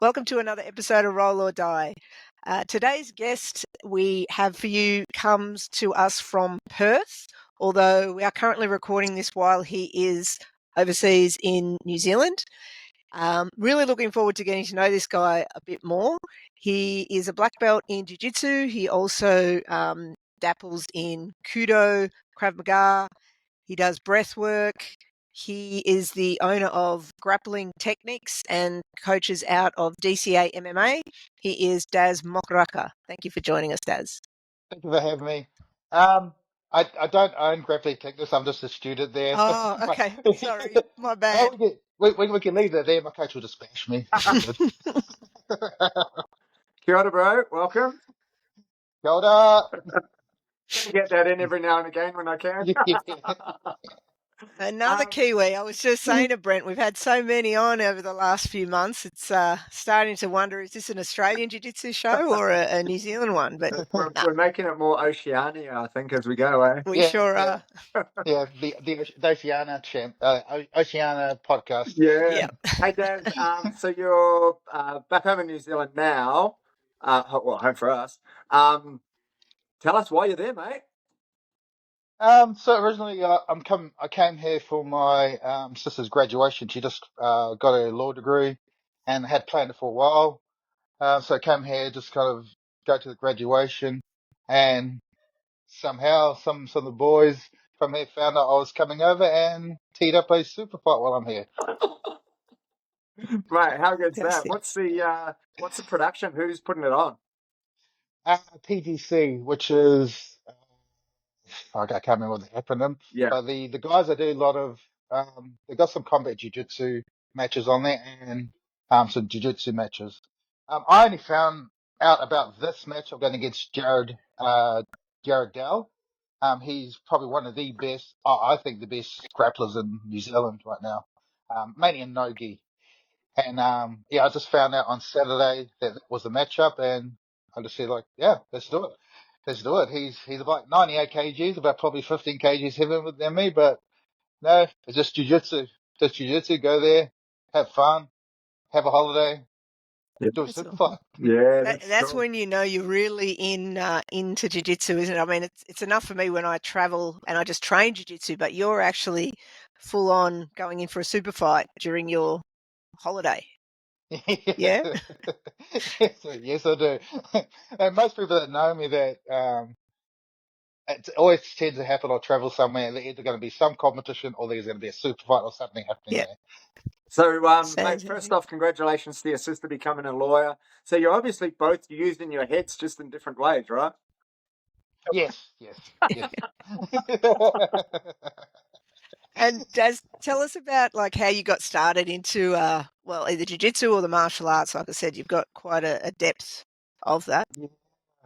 Welcome to another episode of Roll or Die. Today's guest we have for you comes to us from Perth, although we are currently recording this while he is overseas in New Zealand. Really looking forward to getting to know this guy a bit more. He is a black belt in jiu-jitsu. He also dabbles in kudo, Krav Maga. He does breathwork. He is the owner of Grappling Technics and coaches out of DCA MMA. He is Daz Mokaraka. Thank you for joining us, Daz. Thank you for having me. I don't own Grappling Technics. I'm just a student there. Oh, okay. Sorry, my bad. We can leave that there. My coach will just bash me. Kia ora, bro. Welcome. Kia ora. Get that in every now and again when I can. Another Kiwi. I was just saying to Brent, we've had so many on over the last few months. It's starting to wonder, is this an Australian Jiu-Jitsu show or a New Zealand one? But we're making it more Oceania, I think, as we go, eh? We sure are. Yeah, the Oceania Oceania podcast. Yeah. Hey, Daz, so you're back home in New Zealand now. Well, home for us. Tell us why you're there, mate. So originally, I came here for my sister's graduation. She just got a law degree and had planned it for a while. So I came here just kind of go to the graduation, and somehow some of the boys from here found out I was coming over and teed up a super fight while I'm here. Right, how good's that? What's the production? Who's putting it on? PGC, which is I can't remember the acronym. Yeah. But the guys that do a lot of they got some combat jiu-jitsu matches on there and some jiu-jitsu matches. I only found out about this match I'm going against Jared Dell. He's probably one of the best, I think the best grapplers in New Zealand right now, mainly in no-gi. And I just found out on Saturday that was the matchup, and I just said, like, yeah, let's do it. Let's do it. He's about 98 kgs, about probably 15 kgs heavier than me, but no, it's just jiu-jitsu. Just jiu-jitsu, go there, have fun, have a holiday, do a super fight. Yeah, that's cool. when you know you're really into jiu-jitsu, isn't it? I mean, it's enough for me when I travel and I just train jiu-jitsu, but you're actually full on going in for a super fight during your holiday. Yeah. Yes, I do. And most people that know me, that it always tends to happen. I'll travel somewhere, and there's either going to be some competition or there's going to be a super fight or something happening there. So, mate, first off, congratulations to your sister becoming a lawyer. So you're obviously both used in your heads, just in different ways, right? Yes. And Daz, tell us about like how you got started into either jiu-jitsu or the martial arts. Like I said, you've got quite a depth of that.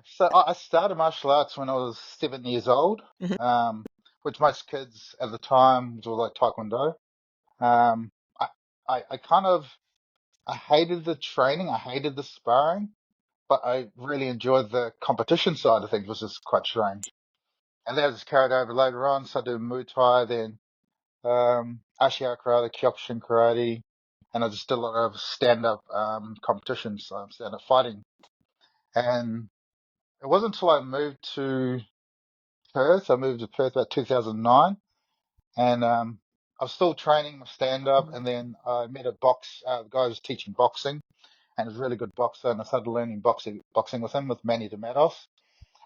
So I started martial arts when I was 7 years old, which most kids at the time were like Taekwondo. I kind of I hated the training, I hated the sparring, but I really enjoyed the competition side of things, which is quite strange. And that was carried over later on. So I did Muay Thai, then Ashiya Karate, Kyokushin Karate, and I just did a lot of stand-up competitions, stand-up fighting. And it wasn't until I moved to Perth. I moved to Perth about 2009, and I was still training my stand-up, and then I met the guy who was teaching boxing, and he was a really good boxer, and I started learning boxing with him, with Manny Dematos.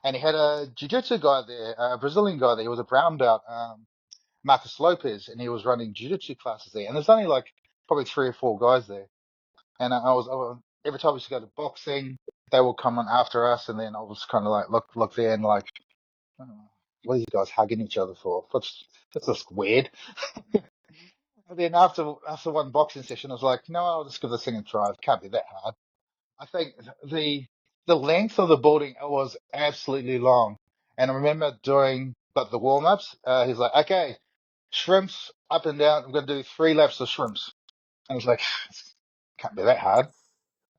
And he had a jiu-jitsu guy there, a Brazilian guy there. He was a brown belt, Marcus Lopez, and he was running jiu-jitsu classes there. And there's only like probably 3 or 4 guys there. And every time we used to go to boxing, they would come on after us, and then I was kind of like look there and like, oh, what are you guys hugging each other for? That's just weird. And then after one boxing session, I was like, no, I'll just give this thing a try. It can't be that hard. I think the length of the boarding was absolutely long. And I remember doing like the warm-ups. He's like, okay, shrimps up and down. I'm going to do 3 laps of shrimps. And I was like, can't be that hard.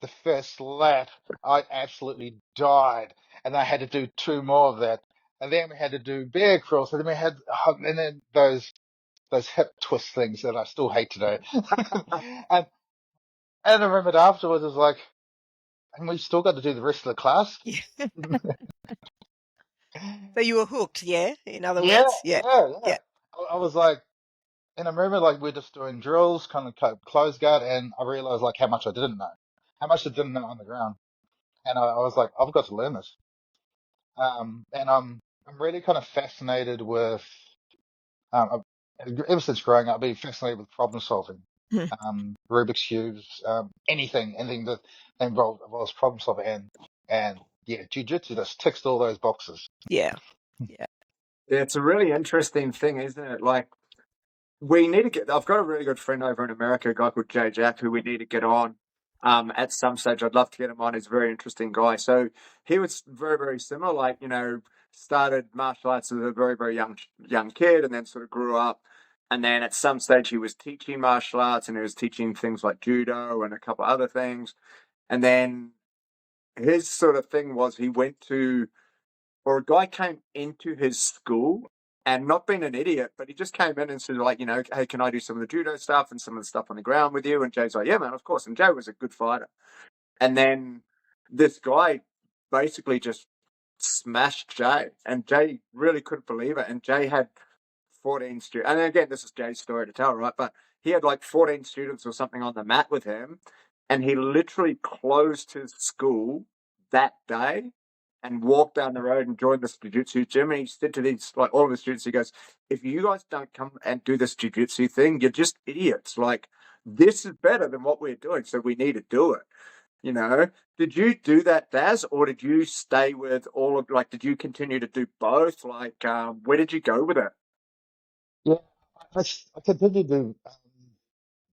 The first lap, I absolutely died. And I had to do 2 more of that. And then we had to do bear crawls. And then those hip twist things that I still hate today. And I remembered afterwards, it was like, and we still got to do the rest of the class. Yeah. So you were hooked, yeah? In other Yeah, words? Yeah. yeah, yeah. Yeah. I was like, and I remember like we're just doing drills, kind of close guard, and I realized like how much I didn't know, how much I didn't know on the ground, and I was like, I've got to learn this. And I'm really kind of fascinated with ever since growing up, I've been fascinated with problem solving, Mhm. Rubik's cubes, anything that involves problem solving, and yeah, jiu-jitsu just ticks all those boxes. Yeah. Yeah. Yeah, it's a really interesting thing, isn't it? Like, we need to get. I've got a really good friend over in America, a guy called Jay Jack, who we need to get on. At some stage, I'd love to get him on. He's a very interesting guy. So he was very, very similar. Like, started martial arts as a very, very young kid, and then sort of grew up. And then at some stage, he was teaching martial arts, and he was teaching things like judo and a couple other things. And then his sort of thing was he went to, or a guy came into his school and not being an idiot, but he just came in and said, like, hey, can I do some of the judo stuff and some of the stuff on the ground with you? And Jay's like, yeah, man, of course. And Jay was a good fighter. And then this guy basically just smashed Jay, and Jay really couldn't believe it. And Jay had 14 students. And again, this is Jay's story to tell, right? But he had like 14 students or something on the mat with him, and he literally closed his school that day and walked down the road and joined this jiu-jitsu gym. And he said to these, like, all of the students, he goes, if you guys don't come and do this jiu-jitsu thing, you're just idiots. Like, this is better than what we're doing, so we need to do it. Did you do that, Daz, or did you stay with all of, like, did you continue to do both? Like, where did you go with it? Yeah, I continued to do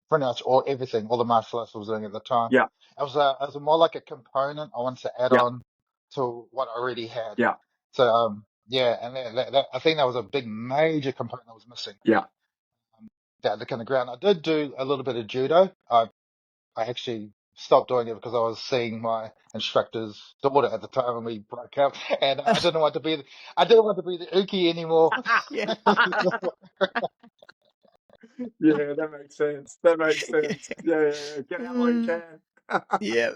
pretty much all the martial arts I was doing at the time. Yeah, It was more like a component I wanted to add yeah, on to what I already had. yeah, So yeah, and I think that was a big major component I was missing. yeah. That the kind of ground. I did do a little bit of judo. I actually stopped doing it because I was seeing my instructor's daughter at the time when we broke up, and I didn't want to be the uki anymore. Yeah. Yeah, that makes sense. That makes sense. Yeah, yeah, yeah. Get out while you Mm, can. yeah.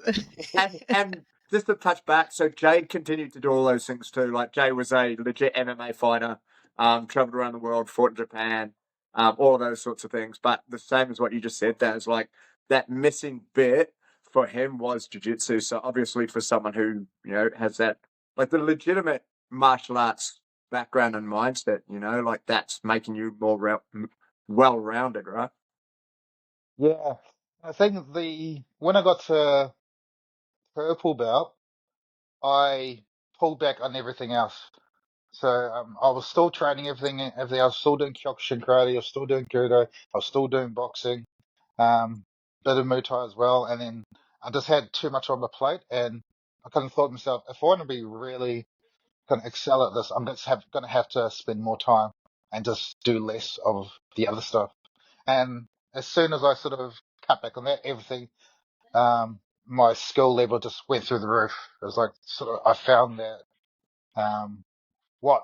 And just to touch back, so Jade continued to do all those things too. Like, Jay was a legit MMA fighter, traveled around the world, fought in Japan, all of those sorts of things. But the same as what you just said, there's like that missing bit for him was jiu-jitsu. So obviously for someone who, has that, like, the legitimate martial arts background and mindset, like, that's making you more well-rounded, right? Yeah, I think when I got to purple belt, I pulled back on everything else. So I was still training everything else, still doing Kyokushin karate, I was still doing judo, I was still doing boxing, bit of Muay Thai as well, and then I just had too much on the plate, and I kind of thought to myself, if I want to be really kind of excel at this, I'm just going to have to spend more time and just do less of the other stuff. And as soon as I sort of cut back on that, everything, my skill level just went through the roof. It was like sort of I found that um, what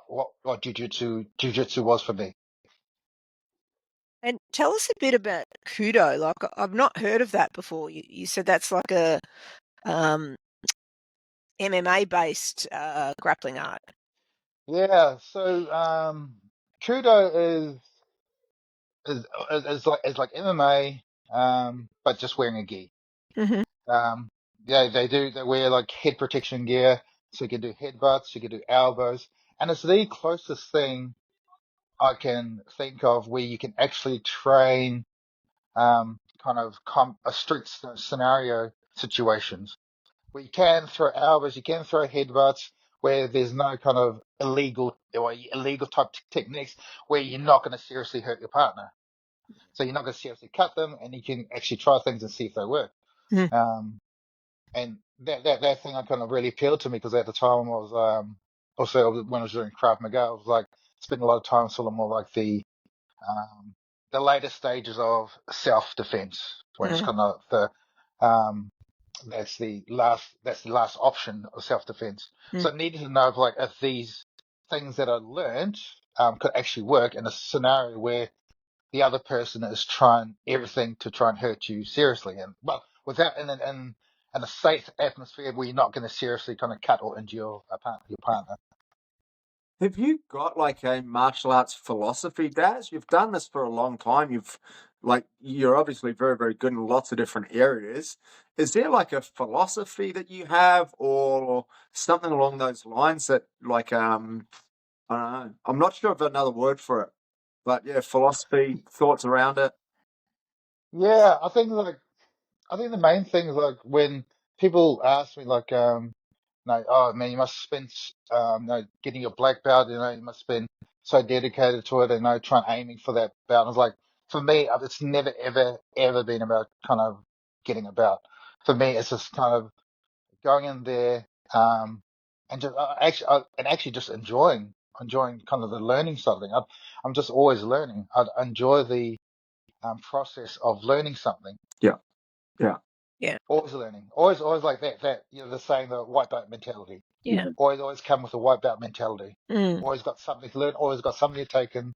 jiu-jitsu was for me. And tell us a bit about Kudo. Like, I've not heard of that before. You said that's like a um, MMA based grappling art. Yeah, so Kudo is like MMA, but just wearing a gi. Hmm. Um, yeah, they wear like head protection gear, so you can do headbutts, you can do elbows, and it's the closest thing I can think of where you can actually train kind of a scenario situations where you can throw elbows, you can throw headbutts, where there's no kind of illegal type techniques where you're not going to seriously hurt your partner. So you're not going to seriously cut them, and you can actually try things and see if they work. Mm. Um, and that thing I kind of really appealed to me because at the time I was also when I was doing Krav Maga, I was like spending a lot of time sort of more like the later stages of self defense, when it's Mm. kind of um, that's the last option of self defense. Mm. So I needed to know like if these things that I learned could actually work in a scenario where the other person is trying everything to try and hurt you seriously. And well, without in a safe atmosphere where you're not going to seriously kind of cut or injure your partner. Have you got like a martial arts philosophy, Daz? You've done this for a long time. You're obviously very, very good in lots of different areas. Is there like a philosophy that you have or something along those lines that like, I don't know, I'm not sure of another word for it, but yeah, philosophy, thoughts around it. Yeah, I think the main thing is like when people ask me like no, oh man, you must spend getting your black belt, you must spend so dedicated to it, trying aiming for that belt. And it's like for me, it's never ever been about kind of getting a belt. For me, it's just kind of going in there and just actually just enjoying kind of the learning something. I'm just always learning. I enjoy the process of learning something. Yeah. Yeah. Yeah. Always learning. Always like that the saying, the white belt mentality. Yeah. Always come with a white belt mentality. Mm. Always got something to learn. Always got something to take in.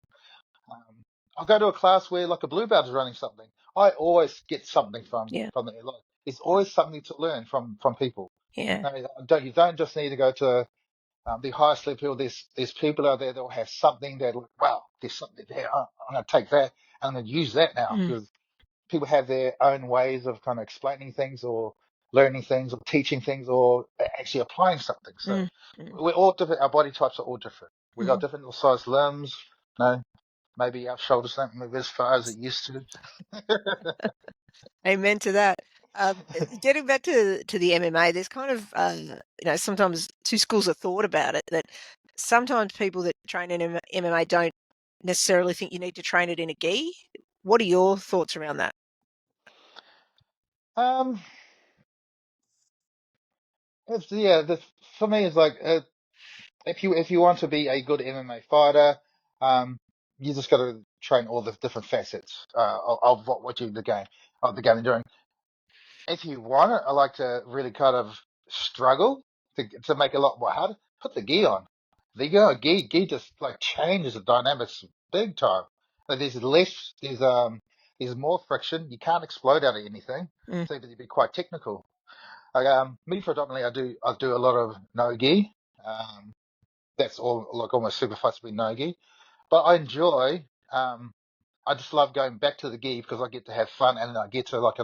I'll go to a class where like a blue belt is running something. I always get something from Yeah. the like. There's always something to learn from people. Yeah. No, you don't just need to go to the highest level. There's people out there that will have something that like, wow, there's something there. I'm going to take that. I'm going to use that now Mm. because people have their own ways of kind of explaining things or learning things or teaching things or actually applying something. So Mm. Mm. we're all different. Our body types are all different. We got Mm. different little sized limbs. Maybe our shoulders don't move as far as it used to. Amen to that. Getting back to the MMA, there's kind of sometimes two schools of thought about it. That sometimes people that train in MMA don't necessarily think you need to train it in a gi. What are your thoughts around that? Um, for me, it's like if you want to be a good MMA fighter, you just got to train all the different facets of what you the game of the game you're doing. If you want it, I like to really kind of struggle to make it a lot more harder. Put the gi on. Gi just like changes the dynamics big time. Like there's more friction. You can't explode out of anything, Mm. so you be quite technical. Like me predominantly, I do a lot of no gi. That's all like almost super fast with no gi. But I enjoy. I just love going back to the gi because I get to have fun and I get to like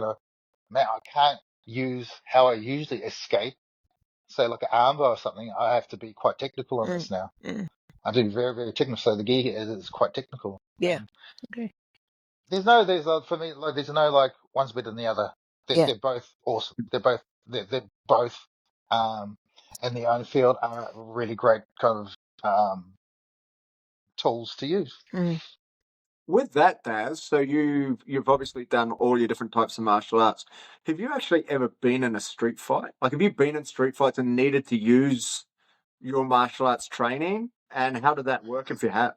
man, I can't use how I usually escape, say like an armbar or something. I have to be quite technical on Mm. this now. Mm. I do very, very technical. So the gi is quite technical. Yeah. And Okay. for me, like, there's no like one's better than the other. Yeah. They're both awesome. They're both, um, in their own field are really great kind of, tools to use. Mm. With that, Daz, so you've obviously done all your different types of martial arts. Have you actually ever been in a street fight? Like, have you been in street fights and needed to use your martial arts training? And how did that work if you have?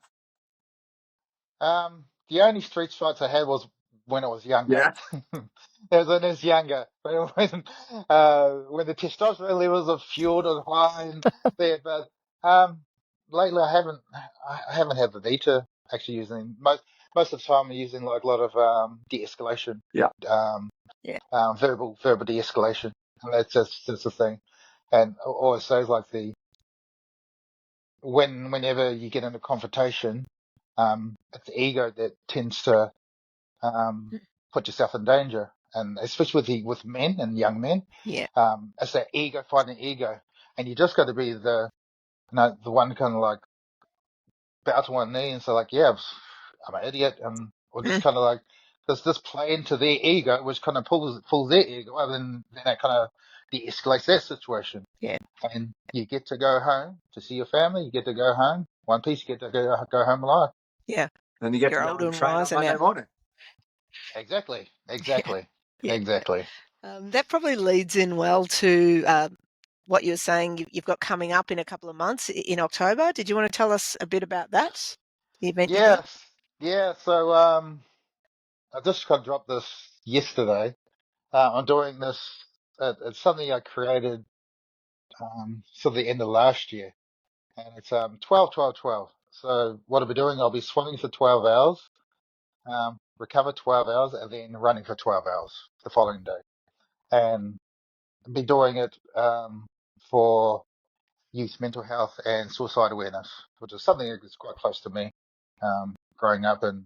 The only street fights I had was when I was younger. Yeah. It was when I was younger. When the testosterone levels of fueled and high and there, but lately I haven't had the need to actually use them. Most of the time I'm using like a lot of de-escalation. Yeah. Um, Yeah. verbal de-escalation. And that's the thing. And I always say like whenever you get into confrontation, it's the ego that tends to put yourself in danger, and especially with men and young men, Yeah. it's that ego fighting ego, and you just got to be the one kind of like bow to one knee and say like, yeah, I'm an idiot, or just Mm. kind of like this play into their ego, which kind of pulls their ego, well, then that kind of de-escalates that situation. Yeah. And you get to go home to see your family. You get to go home one piece. You get to go home alive. Yeah. Then you get You're to go older and and train on wiser Monday now. morning. Exactly. Yeah. Exactly. That probably leads in well to what you were saying you've got coming up in a couple of months in October. Did you want to tell us a bit about that? The event you're doing? Yes. Yeah. So I just got dropped this yesterday. I'm doing this. It's something I created sort of the end of last year, and it's 12, 12, 12. So what I'll be doing, I'll be swimming for 12 hours, recover 12 hours, and then running for 12 hours the following day. and be doing it for youth mental health and suicide awareness, which is something that's quite close to me, growing up and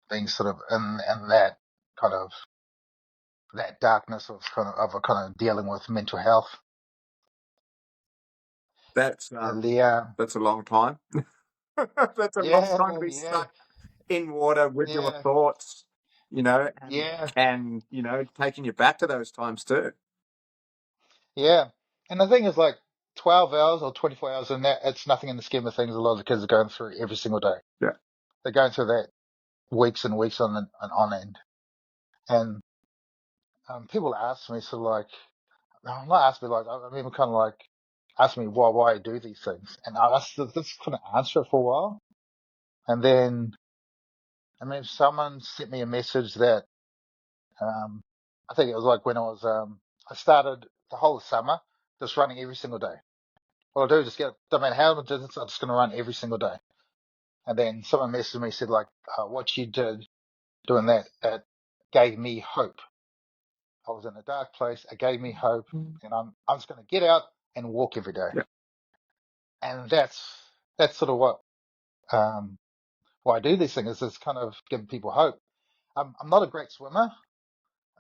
being sort of in that kind of that darkness of kind of dealing with mental health. That's And that's a long time. That's a long time to be yeah, stuck in water with your yeah, thoughts, you know, yeah, and you know, taking you back to those times too. yeah. And the thing is, like, 12 hours or 24 hours in that, it's nothing in the scheme of things a lot of the kids are going through every single day. Yeah. They're going through that weeks and weeks on end. And people ask me, sort of like, not ask me, like, I mean, kind of like, ask me why I do these things. And I just couldn't answer it for a while. And then, I mean, someone sent me a message that, I think it was like when I started the whole summer just running every single day. All I do is just don't matter how much distance, I'm just going to run every single day. And then someone messaged me, said, like, what you did doing that gave me hope. I was in a dark place. It gave me hope, and I'm just going to get out and walk every day. Yeah. And that's sort of what why I do these things, is kind of giving people hope. I'm not a great swimmer.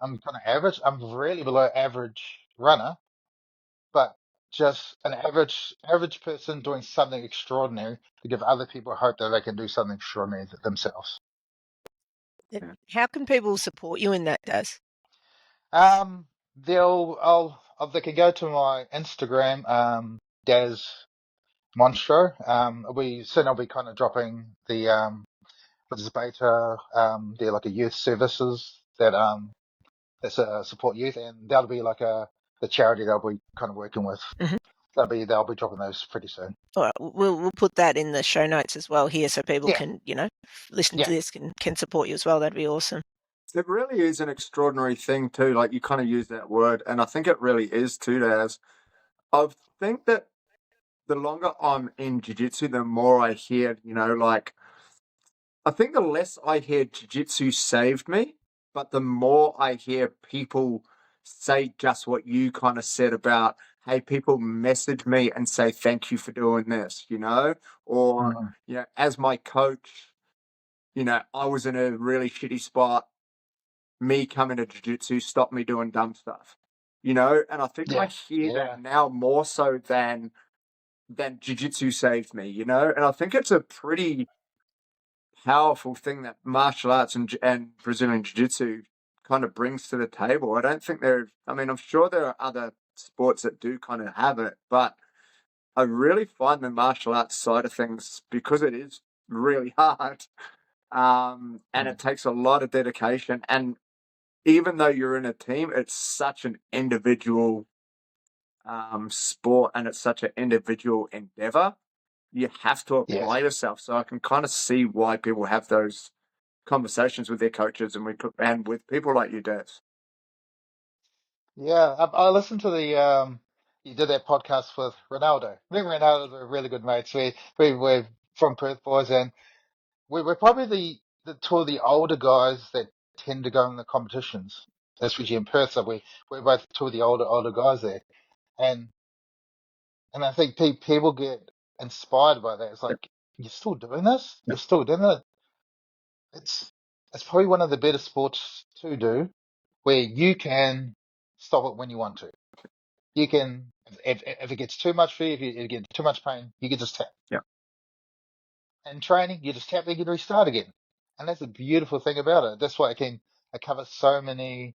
I'm kind of average. I'm really below average runner, but just an average person doing something extraordinary to give other people hope that they can do something extraordinary themselves. How can people support you in that, Daz? They can go to my Instagram, Daz Monstro. I'll be kind of dropping the which is beta. They're like a youth services that support youth, and that'll be like the charity they'll be kind of working with. Mhm. They'll be dropping those pretty soon. All right, we'll put that in the show notes as well here, so people Yeah, can, listen to yeah, this, can support you as well. That'd be awesome. It really is an extraordinary thing too. Like you kind of use that word, and I think it really is too, Daz. I think that the longer I'm in jiu-jitsu, the more I hear, like I think the less I hear jiu-jitsu saved me, but the more I hear people say just what you kind of said about, hey, people message me and say thank you for doing this, or mhm, as my coach, I was in a really shitty spot. Me coming to jiu-jitsu stopped me doing dumb stuff, and I think I yeah, hear yeah, that now more so than jiu-jitsu saved me, and I think it's a pretty powerful thing that martial arts and Brazilian jiu-jitsu kind of brings to the table. I don't think I mean, I'm sure there are other sports that do kind of have it, but I really find the martial arts side of things, because it is really hard, and mm, it takes a lot of dedication. And even though you're in a team, it's such an individual sport, and it's such an individual endeavor. You have to yes. apply yourself. So I can kind of see why people have those conversations with their coaches and with people like you, Daz. Yeah, I listened to you did that podcast with Ronaldo. Me and Ronaldo are really good mates. We're from Perth, boys, and we're probably the two of the older guys that tend to go in the competitions, especially in Perth. So we're both two of the older guys there, and I think people get inspired by that. It's Yeah, like, you're still doing this? yeah, You're still doing it? It's probably one of the better sports to do, where you can stop it when you want to. You can, if it gets too much for you, if you get too much pain, you can just tap. yeah, And training, you just tap, you can restart again. And that's the beautiful thing about it. That's why it covers so many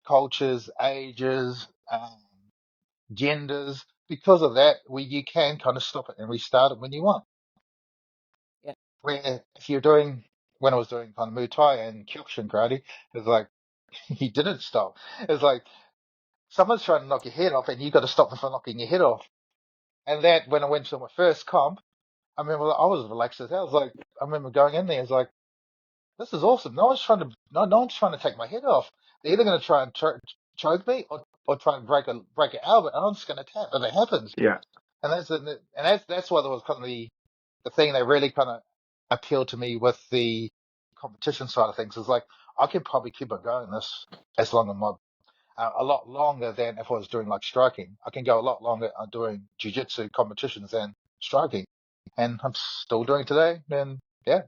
cultures, ages, genders. Because of that, where you can kind of stop it and restart it when you want. Yeah. Where if when I was doing kind of Muay Thai and Kyokushin karate, it's like, he didn't stop. It's like, someone's trying to knock your head off and you got to stop them from knocking your head off. And that, when I went to my first comp, I remember I was relaxed as hell. I was like, I remember going in there, it's like, this is awesome. No one's trying to take my head off. They're either going to try and choke me, or try and break it out, but I'm just going to tap if it happens. yeah. And that's why there was kind of the thing that really kind of appealed to me with the competition side of things. Is like, I can probably keep on going this as long as a lot longer than if I was doing like striking. I can go a lot longer on doing jiu-jitsu competitions than striking, and I'm still doing it today. And yeah,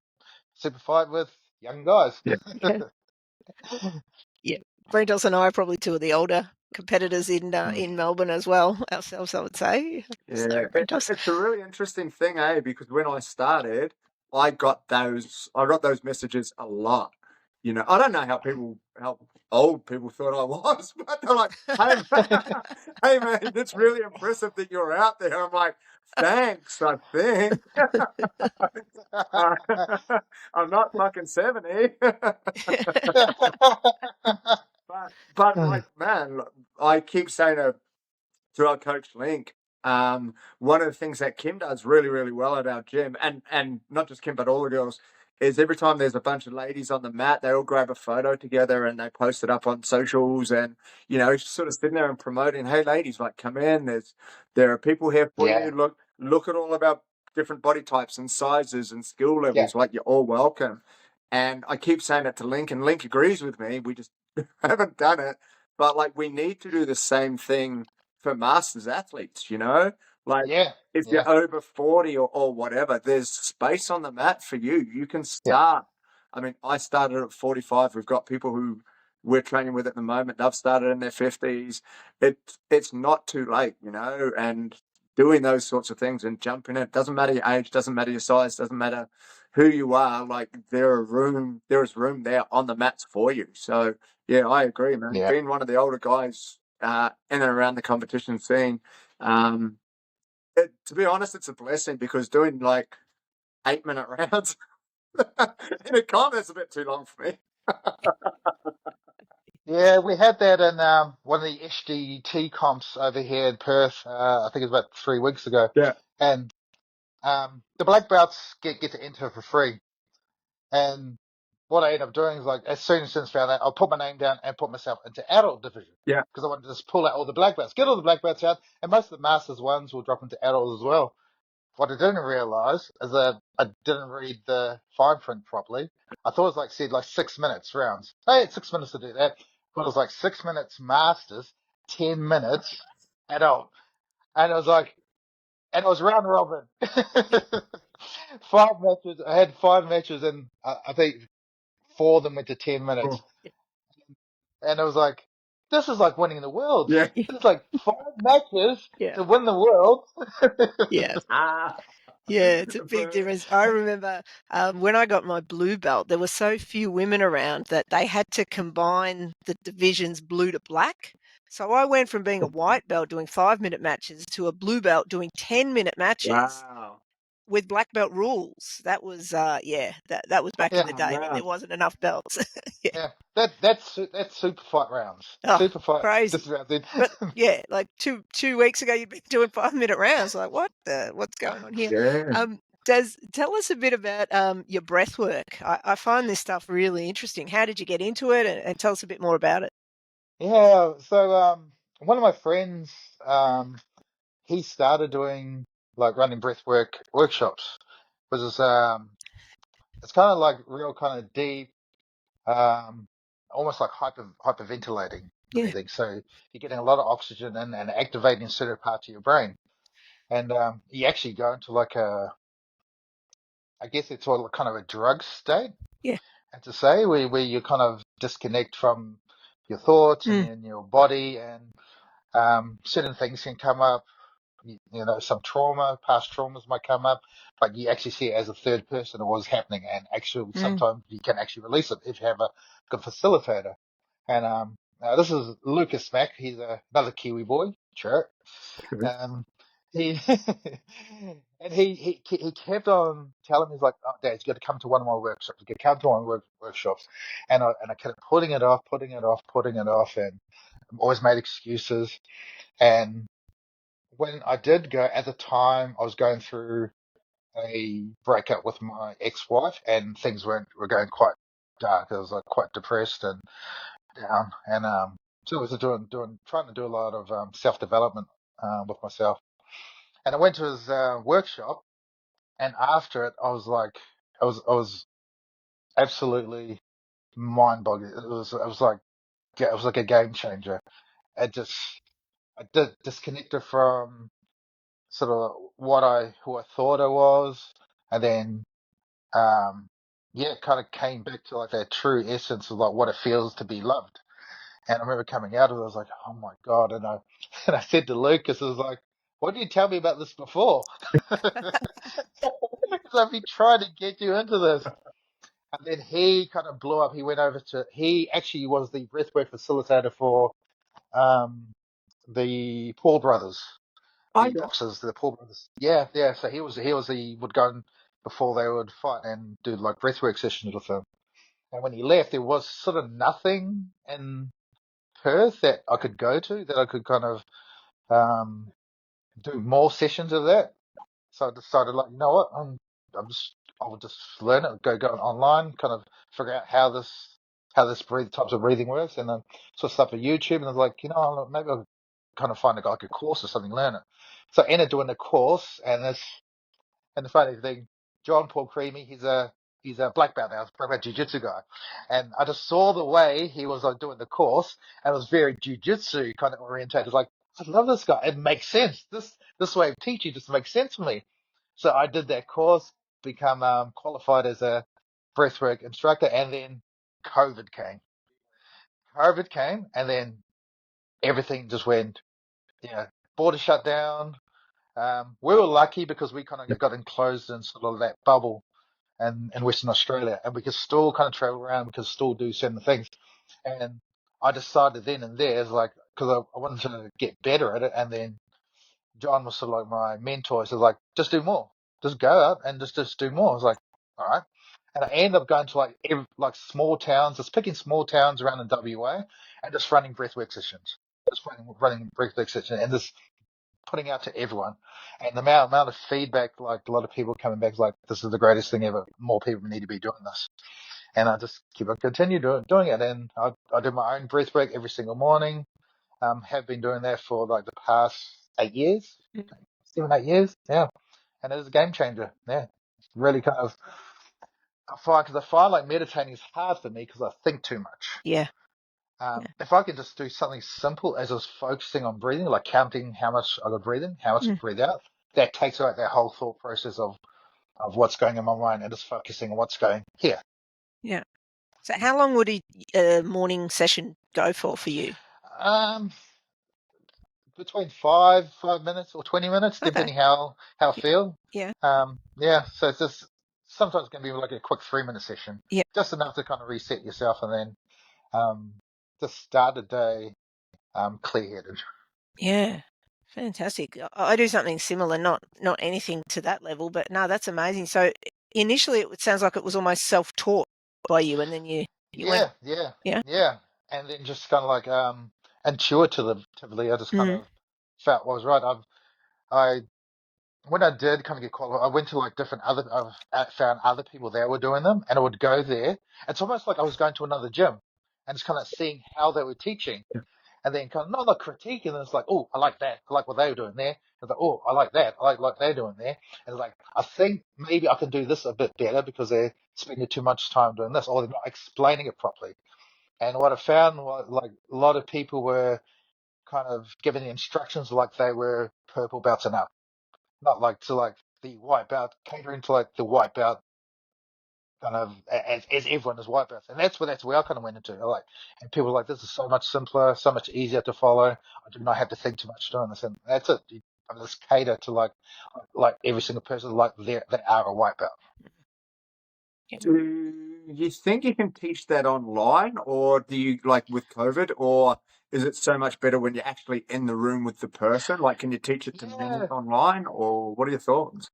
super fight with young guys. Yeah. Yeah. Yeah. Brentos and I are probably two of the older competitors in Melbourne as well ourselves, I would say. Yeah, So, Brentos. it's a really interesting thing, because when I started, I got those messages a lot. I don't know how old people thought I was, but they're like, "Hey, hey man, it's really impressive that you're out there." I'm like, "Thanks, I think." I'm not fucking 70. But like, man, I keep saying to our coach Link, one of the things that Kim does really, really well at our gym, and not just Kim, but all the girls, is every time there's a bunch of ladies on the mat, they all grab a photo together and they post it up on socials, and just sort of sitting there and promoting, "Hey, ladies, like, come in. There are people here for Yeah, you. Look at all of our different body types and sizes and skill yeah, levels. Like, you're all welcome." And I keep saying it to Link, and Link agrees with me. We just haven't done it, but like, we need to do the same thing for masters athletes, like, yeah, if yeah, you're over 40 or whatever, there's space on the mat for you. You can yeah, start. I mean, I started at 45. We've got people who we're training with at the moment. They've started in their 50s. It's not too late, and doing those sorts of things and jumping in. It doesn't matter your age, doesn't matter your size, doesn't matter who you are. Like, there is room there on the mats for you. So yeah, I agree, man. yeah. Being one of the older guys in and around the competition scene, to be honest, it's a blessing, because doing like 8-minute rounds in a comp, that's a bit too long for me. Yeah, we had that in one of the SDT comps over here in Perth. I think it was about 3 weeks ago, Yeah, and the black belts get to enter for free. And what I ended up doing is, like, as soon as I found out, I'll put my name down and put myself into adult division, yeah. because I wanted to just pull out all the black belts, get all the black belts out, and most of the masters ones will drop into adult as well. What I didn't realize is that I didn't read the fine print properly. I thought it was like, said like 6 minutes rounds. I had 6 minutes to do that, but it was like 6 minutes masters, 10 minutes adult, and it was like, and it was round robin. 5 matches. I had 5 matches, and I think 4 of them went to 10 minutes, Oh, and it was like, this is like winning the world. yeah. It's like 5 matches Yeah. to win the world. Yeah. Ah, Yeah, it's a big but difference. I remember when I got my blue belt, there were so few women around that they had to combine the divisions blue to black. So I went from being a white belt doing 5-minute matches to a blue belt doing 10-minute matches wow. with black belt rules. That was that was back in Yeah, the Oh, day when man. there wasn't enough belts. Yeah. yeah. That's super fight rounds. Oh, Super fight. crazy. This is round then. But yeah, like two weeks ago, you'd been doing 5-minute rounds. Like, what's going on here? Yeah. Tell us a bit about your breath work. I find this stuff really interesting. How did you get into it, and tell us a bit more about it? Yeah. So one of my friends, he started doing, like, running breathwork workshops. Was it's kind of like real kind of deep, um, almost like hyperventilating Yeah, breathing. So you're getting a lot of oxygen in and activating certain parts of your brain. And you actually go into like I guess it's all kind of a drug state, yeah, and to say, where you kind of disconnect from your thoughts and mm, then your body, and certain things can come up. Some past traumas might come up, but you actually see it as a third person of what's happening, and actually mm. sometimes you can actually release it if you have a good facilitator. And this is Lucas Mack. He's another Kiwi boy, sure. Um, he and he kept on telling me, he's like, "Oh, Dad, you got to come to one of my workshops. You got to come to one of my workshops." And I kept putting it off, and always made excuses. And when I did go, at the time, I was going through a breakup with my ex-wife, and things were going quite dark. I was like quite depressed and down, and so I was trying to do a lot of self-development with myself. And I went to his workshop, and after it, I was like, I was absolutely mind-boggling. It was like, yeah, it was like a game changer. I did disconnected from sort of who I thought I was, and then kind of came back to like that true essence of like what it feels to be loved. And I remember coming out of it, I was like, oh my God. And I and I said to Lucas, I was like, why didn't you tell me about this before? Because I've been trying to get you into this. And then he kind of blew up. He actually was the breathwork facilitator for the Paul brothers, the boxers, the Paul brothers. Yeah, yeah. So he would go before they would fight and do like breathwork sessions with them. And when he left, there was sort of nothing in Perth that I could go to that I could kind of do more sessions of that. So I decided, like, you know what, I will just learn it, go online, kind of figure out how this types of breathing works, and then sort of stuff on YouTube, and I was like, you know, maybe I'll kind of find like a course or something, learn it. So I ended up doing the course, and the funny thing, John Paul Creamy, he's a black belt now, black belt jiu-jitsu guy. And I just saw the way he was like doing the course, and it was very jiu-jitsu kind of orientated. Like, I love this guy. It makes sense. This way of teaching just makes sense for me. So I did that course, become qualified as a breathwork instructor, and then COVID came. COVID came, and then everything just went, border shut down. We were lucky because we kind of got enclosed in sort of that bubble in Western Australia, and we could still kind of travel around, we could still do certain things. And I decided then and there, like, because I wanted to get better at it, and then John was sort of like my mentor. He said, like, just do more, just go out and just do more. I was like, all right. And I ended up going to like small towns, just picking small towns around in WA, and just running breathwork sessions, just running breathwork sessions, and just putting out to everyone. And the amount of feedback, like a lot of people coming back, like, this is the greatest thing ever. More people need to be doing this. And I just continue doing it. And I do my own breath work every single morning. Have been doing that for like the past 8 years, 7, 8 years. Yeah. And it is a game changer. Yeah. Really kind of, because I find like meditating is hard for me because I think too much. Yeah. If I could just do something simple as I was focusing on breathing, like counting how much I got breathing, how much I breathe out, that takes away that whole thought process of what's going in my mind and just focusing on what's going here. Yeah. So how long would a morning session go for you? Between 5 minutes or 20 minutes, depending how I feel. Yeah. So it's just sometimes it can be like a quick 3-minute session, just enough to kind of reset yourself and then just start the day clear-headed. Yeah. Fantastic. I do something similar, not anything to that level, but no, that's amazing. So initially it sounds like it was almost self-taught by you, and then you went. Yeah. And then just kind of like intuitively, I just kind of felt what was right. I when I did kind of get qualified, I went to like I've found other people that were doing them, and I would go there. It's almost like I was going to another gym and just kind of seeing how they were teaching. And then kind of not critique, and then it's like, oh, I like that. I like what they were doing there. It's like, oh, I like that. I like what they're doing there. And it's like, I think maybe I can do this a bit better because they're spending too much time doing this, or they're not explaining it properly. And what I found was like a lot of people were kind of giving the instructions like they were purple belts and up, not like to like the white belt, catering to like the white belt kind of as everyone is white belts, and that's where I kind of went into. Like, and people were like, this is so much simpler, so much easier to follow. I do not have to think too much doing this, and that's it. I just cater to like every single person, like they are a white belt. Do you think you can teach that online, or do you, like with COVID, or is it so much better when you're actually in the room with the person? Like, can you teach it to many online, or what are your thoughts?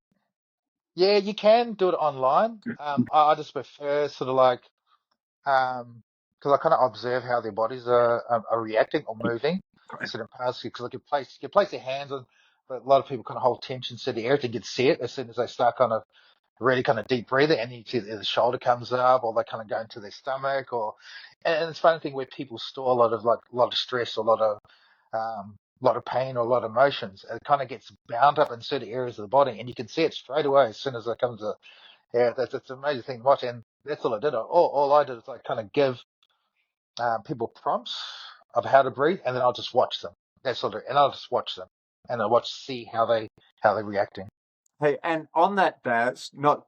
Yeah, you can do it online. I just prefer sort of like because I kind of observe how their bodies are reacting or moving in certain parts. Because like you place their hands on, but a lot of people kind of hold tension to the area to get set as soon as they start kind of really kind of deep breathing, and you see the shoulder comes up, or they kind of go into their stomach, and it's a funny thing where people store a lot of stress, or a lot of pain, or a lot of emotions. It kind of gets bound up in certain areas of the body, and you can see it straight away as soon as it comes to. Yeah, that's an amazing thing to watch, and that's all I did. All I did is like kind of give people prompts of how to breathe, and then I'll just watch them. That's sort of, and I'll just watch them, and I'll see how they're reacting. Hey, and on that, Daz, not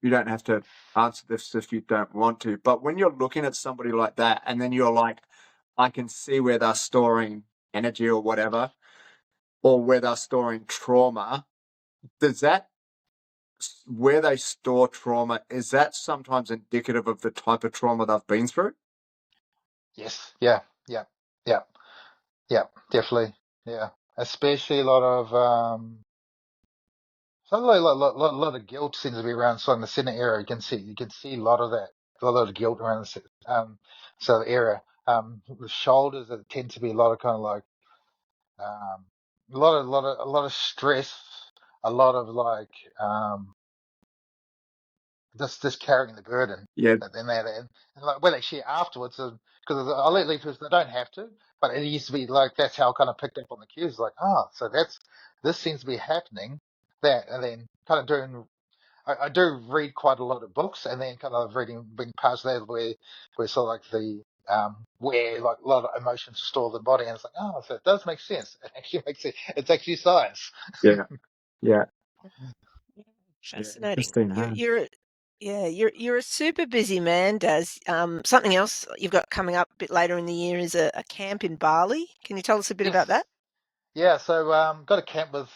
you don't have to answer this if you don't want to, but when you're looking at somebody like that, and then you're like, I can see where they're storing energy or whatever, or where they're storing trauma, does that, where they store trauma, is that sometimes indicative of the type of trauma they've been through? Yes. Yeah. Yeah. Yeah. Yeah. Definitely. Yeah. Especially a lot of something like a lot of guilt seems to be around. So in the center area, you can see a lot of that, a lot of guilt around the area. The shoulders, that tend to be a lot of kind of like a lot of stress, a lot of like just carrying the burden. Yeah. And like when they share afterwards, because I'll let leave they don't have to, but it used to be like that's how I kind of picked up on the cues. Like, so this seems to be happening. That, and then kind of doing. I do read quite a lot of books, and then kind of being parts of that where sort of like the where like a lot of emotions are stored in the body, and it's like, so it does make sense. It actually makes sense. It's actually science. Yeah. Yeah. Fascinating. Interesting, huh? You're a super busy man, Daz. Something else you've got coming up a bit later in the year is a camp in Bali. Can you tell us a bit Yes. about that? Yeah. So got a camp with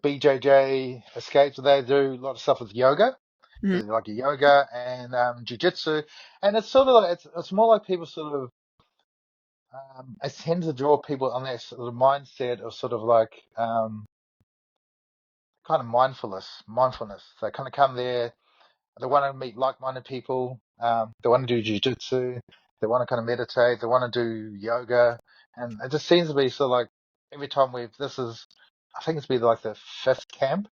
BJJ Escapes. They do a lot of stuff with yoga. Mm. So like yoga and jiu-jitsu, and it's sort of like it's more like people sort of I tend to draw people on that sort of mindset of sort of like kind of mindfulness. They kind of come there. They want to meet like-minded people. They want to do jiu-jitsu. They want to kind of meditate. They want to do yoga, and it just seems to be sort of like every time I think it's been like the fifth camp.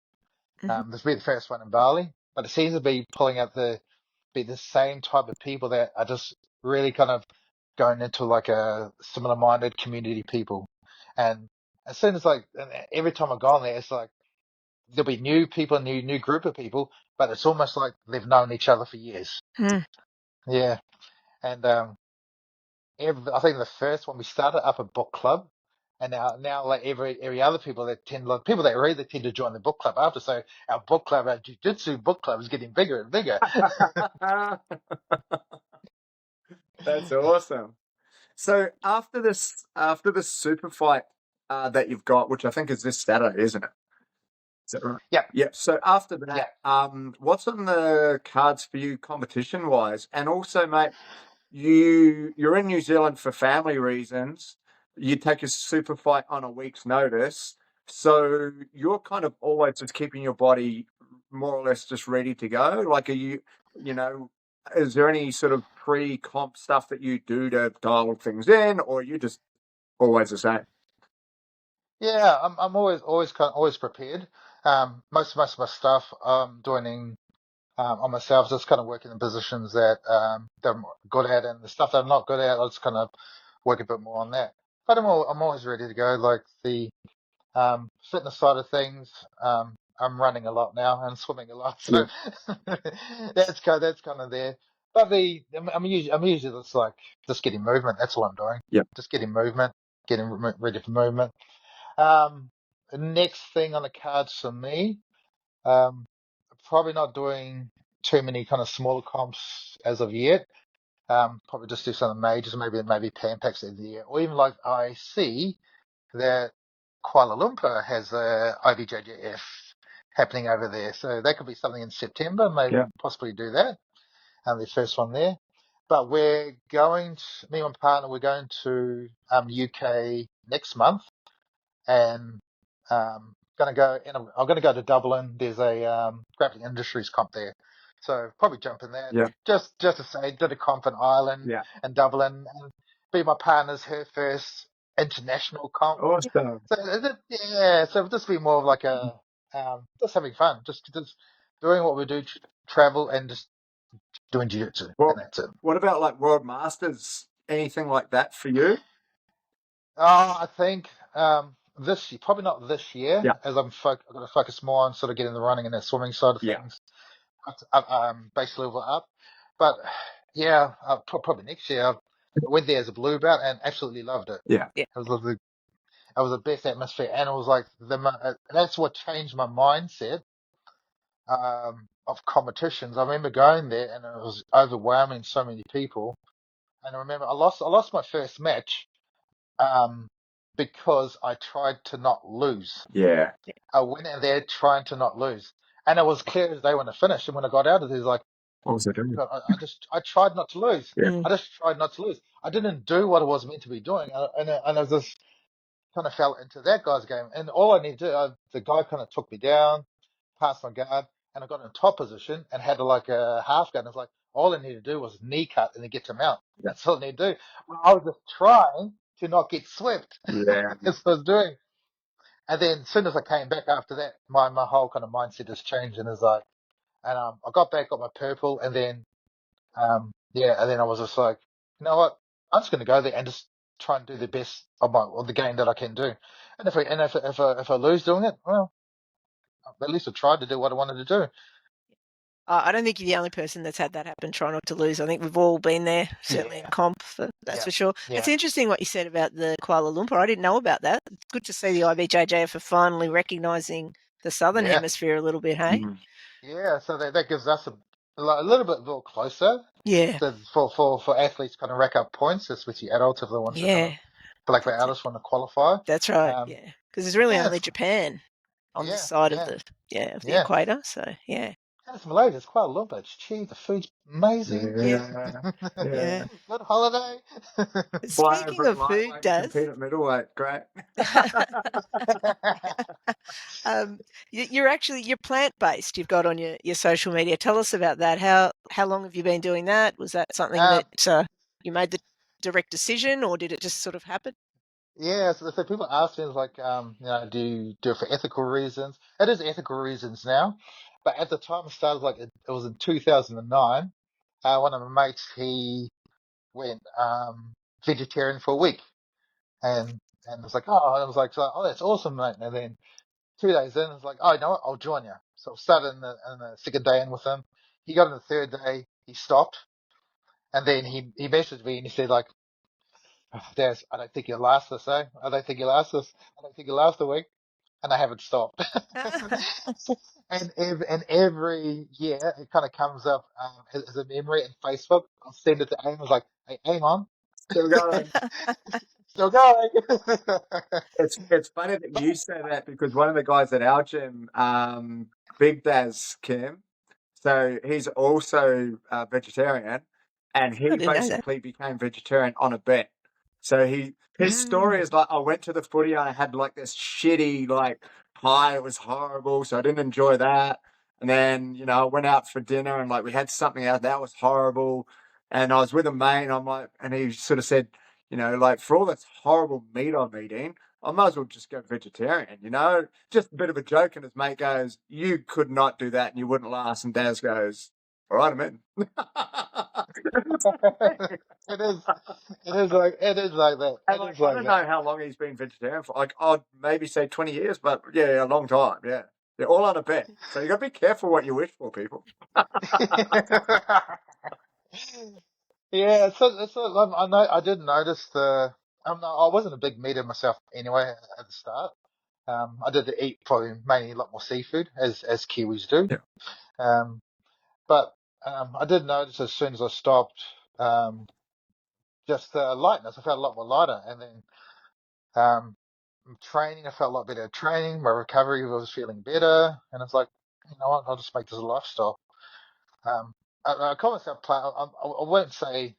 Mm-hmm. This will be the first one in Bali, but it seems to be pulling out the same type of people that are just really kind of going into like a similar-minded community people. And as soon as like every time I go on there, it's like there'll be new people, new group of people, but it's almost like they've known each other for years. Mm. Yeah, and I think the first one we started up a book club, and now like every other people like people that read, they tend to join the book club after. So our jiu-jitsu book club is getting bigger and bigger. That's awesome. So after this super fight that you've got, which I think is this Saturday, isn't it? Is that right? Yeah, Yeah. So after yeah. that, what's on the cards for you competition wise? And also, mate, you're in New Zealand for family reasons. You take a super fight on a week's notice. So you're kind of always just keeping your body more or less just ready to go. Like, you know, is there any sort of pre-comp stuff that you do to dial things in, or are you just always the same? Yeah, I'm always prepared. Most of my stuff I'm doing on myself, just kind of working in positions that I'm good at, and the stuff that I'm not good at, I'll just kind of work a bit more on that. But I'm always ready to go. Like the fitness side of things, I'm running a lot now and swimming a lot, so that's kind of there. But I'm usually just like just getting movement. That's what I'm doing. Yeah. Just getting movement, getting ready for movement. Um, the next thing on the cards for me, um, probably not doing too many kind of smaller comps as of yet. Probably just do some majors, maybe Pan Packs in the year, or even like I see that Kuala Lumpur has a IBJJF happening over there, so that could be something in September. Maybe possibly do that. The first one there. But me and my partner, we're going to UK next month, and gonna go. And I'm gonna go to Dublin. There's a Grappling Industries comp there, so probably jump in that. Yeah. Just to say, did a comp in Ireland Yeah. and Dublin, and be my partner's her first international comp. Awesome. So it'll just be more of like a just having fun, just doing what we do, travel, and just doing jiu-jitsu, Well, and that's it. what about like World Masters? Anything like that for you? I think probably not this year, Yeah. as I've got to focus more on sort of getting the running and the swimming side of Yeah. things, base level up. But yeah, probably next year. I went there as a blue belt and absolutely loved it. Yeah. Yeah. It was the best atmosphere, and it was like that's what changed my mindset of competitions. I remember going there, and it was overwhelming, so many people. And I remember I lost my first match because I tried to not lose. Yeah. I went in there trying to not lose, and it was clear as day when I finished. And when I got out of there, it was like, What was I doing? God, I tried not to lose. Yeah. Mm. I just tried not to lose. I didn't do what I was meant to be doing, and I was just kind of fell into that guy's game. And all I needed to do, the guy kind of took me down, passed my guard, and I got in top position and had like a half guard. And it's like all I needed to do was knee cut and then get to mount. Yeah. That's all I needed to do. Well, I was just trying to not get swept. Yeah. That's what I was doing. And then as soon as I came back after that, my whole kind of mindset has changed, and it's like, and I got back, got my purple, and then and then I was just like, you know what, I'm just going to go there and just try and do the best of the game that I can do. And if I lose doing it, well, at least I tried to do what I wanted to do. I don't think you're the only person that's had that happen. Try not to lose. I think we've all been there, certainly in comp. That's for sure. Yeah. It's interesting what you said about the Kuala Lumpur. I didn't know about that. It's good to see the IBJJF are finally recognising the Southern Hemisphere a little bit. Hey. Mm. Yeah. So that gives us a little bit more closer. Yeah. For athletes kind of rack up points, especially adults if they want to kind of, for like the adults want to qualify. That's right. Yeah. Because there's really only Japan on this side of the equator. So yeah. And it's Malaysia. It's quite a little bit. It's cheap. The food's amazing. Yeah. Good holiday. Speaking of food, Daz, compete at middleweight. Great. you're plant based. You've got on your social media. Tell us about that. How long have you been doing that? Was that something that you made the direct decision, or did it just sort of happen? Yeah, so people ask me, it's like, do you do it for ethical reasons? It is ethical reasons now, but at the time it started, like, it was in 2009. One of my mates, he went vegetarian for a week, and it was like, oh, that's awesome, mate. And then 2 days in, it's like, oh, you know what? I'll join you. So I started in the second day in with him. He got in the third day, he stopped, and then he messaged me and he said, like, Daz, I don't think you'll last this, eh? I don't think you'll last this. I don't think you'll last a week. And I haven't stopped. and every year it kind of comes up as a memory in Facebook. I'll send it to Aim. I was like, hey, hang on. Still going. Still going. It's funny that you say that, because one of the guys at our gym, Big Daz Kim, so he's also vegetarian, and he basically became vegetarian on a bet. So his story is like, I went to the footy and I had like this shitty like pie. It was horrible, so I didn't enjoy that. And then, I went out for dinner and like we had something out that was horrible. And I was with a mate and I'm like, and he sort of said, like, for all this horrible meat I'm eating, I might as well just go vegetarian, Just a bit of a joke, and his mate goes, you could not do that and you wouldn't last. And Daz goes, all right, I'm in. It is like that. And like, I don't know how long he's been vegetarian for. Like, I'd maybe say 20 years, but yeah, a long time. Yeah. They're all on a bet. So you got to be careful what you wish for, people. Yeah, I know. I did notice I wasn't a big meater myself anyway at the start. I did eat probably mainly a lot more seafood as Kiwis do. Yeah. But I did notice as soon as I stopped, just lightness. I felt a lot more lighter, and then training, I felt a lot better at training. My recovery was feeling better, and it's like, you know what? I'll just make this a lifestyle. I call myself I won't say